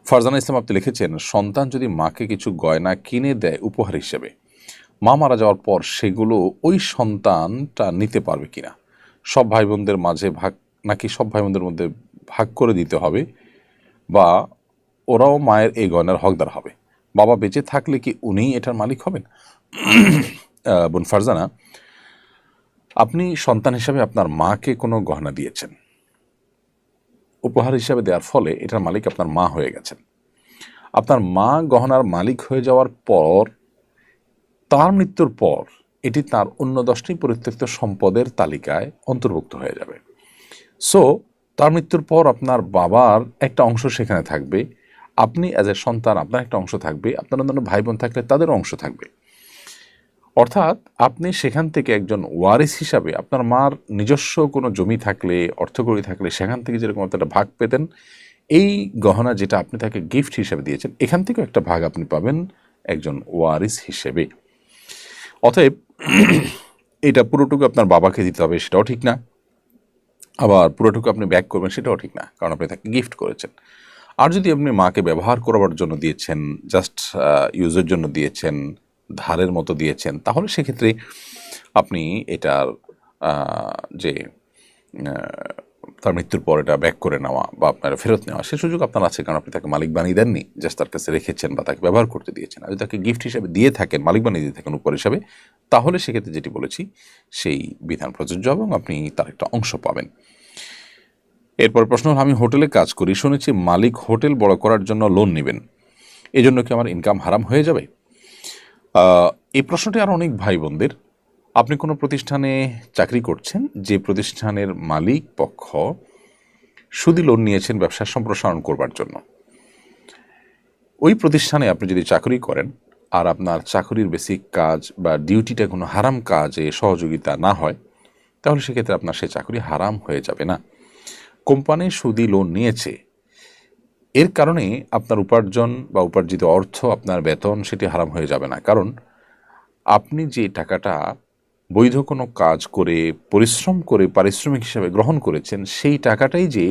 ফারজানা ইসলাম আপনি লিখেছেন, সন্তান যদি মাকে কিছু গয়না কিনে দেয় উপহার হিসেবে, মা মারা যাওয়ার পর সেগুলো ওই সন্তানটা নিতে পারবে কিনা? সব ভাই বোনদের মাঝে ভাগ, নাকি সব ভাই বোনদের মধ্যে ভাগ করে দিতে হবে, বা ওরাও মায়ের এই গয়নার হকদার হবে? বাবা বেঁচে থাকলে কি উনিই এটার মালিক হবেন? বোন ফারজানা, আপনি সন্তান হিসাবে আপনার মাকে কোনো গহনা দিয়েছেন, উপহার হিসাবে দেওয়ার ফলে এটার মালিক আপনার মা হয়ে গেছেন। আপনার মা গহনার মালিক হয়ে যাওয়ার পর, তার মৃত্যুর পর এটি তার অন্য 10টি পরিত্যক্ত সম্পদের তালিকায় অন্তর্ভুক্ত হয়ে যাবে। সো তার মৃত্যুর পর আপনার বাবার একটা অংশ সেখানে থাকবে, আপনি অ্যাজ এ সন্তান আপনার একটা অংশ থাকবে, আপনার অন্যান্য ভাই বোন থাকলে তাদেরও অংশ থাকবে। অর্থাৎ আপনি সেখান থেকে একজন ওয়ারিস হিসাবে আপনার মার নিজস্ব কোনো জমি থাকলে, অর্থকড়ি থাকলে সেখান থেকে যেরকম একটা ভাগ পেতেন, এই গহনা যেটা আপনি তাকে গিফট হিসেবে দিয়েছেন, এখান থেকেও একটা ভাগ আপনি পাবেন একজন ওয়ারিস হিসেবে। অতএব এটা পুরোটুকু আপনার বাবাকে দিতে হবে সেটাও ঠিক না, আবার পুরোটুকু আপনি ব্যাক করবেন সেটাও ঠিক না, কারণ আপনি তাকে গিফট করেছেন। আর যদি আপনি মাকে ব্যবহার করবার জন্য দিয়েছেন, জাস্ট ইউজের জন্য দিয়েছেন, ধারের মতো দিয়েছেন, তাহলে সেক্ষেত্রে আপনি এটার যে তার মৃত্যুর পর এটা ব্যাক করে নেওয়া বা আপনার ফেরত নেওয়া, সে সুযোগ আপনার আছে, কারণ আপনি তাকে মালিক বানিয়ে দেননি, জাস্ট তার কাছে রেখেছেন বা তাকে ব্যবহার করতে দিয়েছেন। আর যদি তাকে গিফট হিসেবে দিয়ে থাকেন, মালিক বানিয়ে দিয়ে থাকেন উপর হিসাবে, তাহলে সেক্ষেত্রে যেটি বলেছি সেই বিধান প্রযোজ্য এবং আপনি তার একটা অংশ পাবেন। এরপর প্রশ্ন হল, আমি হোটেলে কাজ করি, শুনেছি মালিক হোটেল বড় করার জন্য লোন নেবেন, এই জন্য কি আমার ইনকাম হারাম হয়ে যাবে? এই প্রশ্নটি আর অনেক ভাই বোনদের। আপনি কোনো প্রতিষ্ঠানে চাকরি করছেন, যে প্রতিষ্ঠানের মালিক পক্ষ সুদি লোন নিয়েছেন ব্যবসার সম্প্রসারণ করবার জন্য, ওই প্রতিষ্ঠানে আপনি যদি চাকরি করেন আর আপনার চাকরির বেসিক কাজ বা ডিউটিটা কোনো হারাম কাজে সহযোগিতা না হয়, তাহলে সেক্ষেত্রে আপনার সে চাকরি হারাম হয়ে যাবে না। কোম্পানি সুদি লোন নিয়েছে, এর কারণে আপনার উপার্জন বা উপার্জিত অর্থ, আপনার বেতন, সেটি হারাম হয়ে যাবে না। কারণ আপনি যে টাকাটা বৈধ কোনো কাজ করে পরিশ্রম করে পারিশ্রমিক হিসাবে গ্রহণ করেছেন, সেই টাকাটাই যে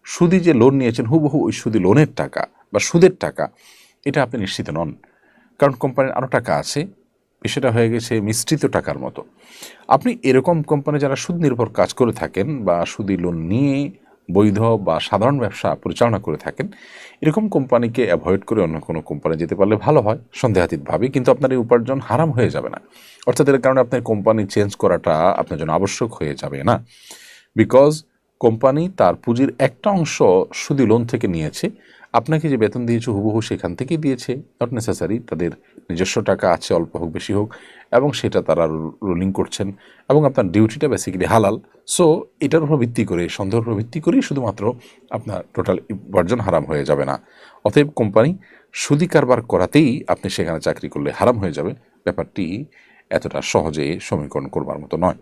সুদি যে লোন নিয়েছেন হুবহু ওই সুদি লোনের টাকা বা সুদের টাকা, এটা আপনি নিশ্চিত নন। কারণ কোম্পানির আরও টাকা আছে, বিষয়টা হয়ে গেছে মিশ্রিত টাকার মতো। আপনি এরকম কোম্পানি যারা সুদ নির্ভর কাজ করে থাকেন বা সুদি লোন নিয়ে বৈধ বা সাধারণ ব্যবসা পরিচালনা করে থাকেন, এরকম কোম্পানিকে অ্যাভয়েড করে অন্য কোনো কোম্পানি যেতে পারলে ভালো হয় সন্দেহাতীতভাবে, কিন্তু আপনার এই উপার্জন হারাম হয়ে যাবে না। অর্থাৎ এর কারণে আপনার কোম্পানি চেঞ্জ করাটা আপনার জন্য আবশ্যক হয়ে যাবে না, বিকজ কোম্পানি তার পুঁজির একটা অংশ সুদি লোন থেকে নিয়েছে, আপনাকে যে বেতন দিয়েছে হুবহু সেখান থেকেই দিয়েছে, নট নেসেসারি তাদের নিজস্ব টাকা আছে, অল্প হোক বেশি হোক, এবং সেটা তারা রোলিং করছেন, এবং আপনার ডিউটিটা বেসিক্যালি হালাল। সো এটার উপর ভিত্তি করে, সন্দেহের উপর ভিত্তি করেই শুধুমাত্র আপনার টোটাল উপার্জন হারাম হয়ে যাবে না। অতএব কোম্পানি সুদি কারবার করাতেই আপনি সেখানে চাকরি করলে হারাম হয়ে যাবে, ব্যাপারটি এতটা সহজে সমীকরণ করবার মতো নয়।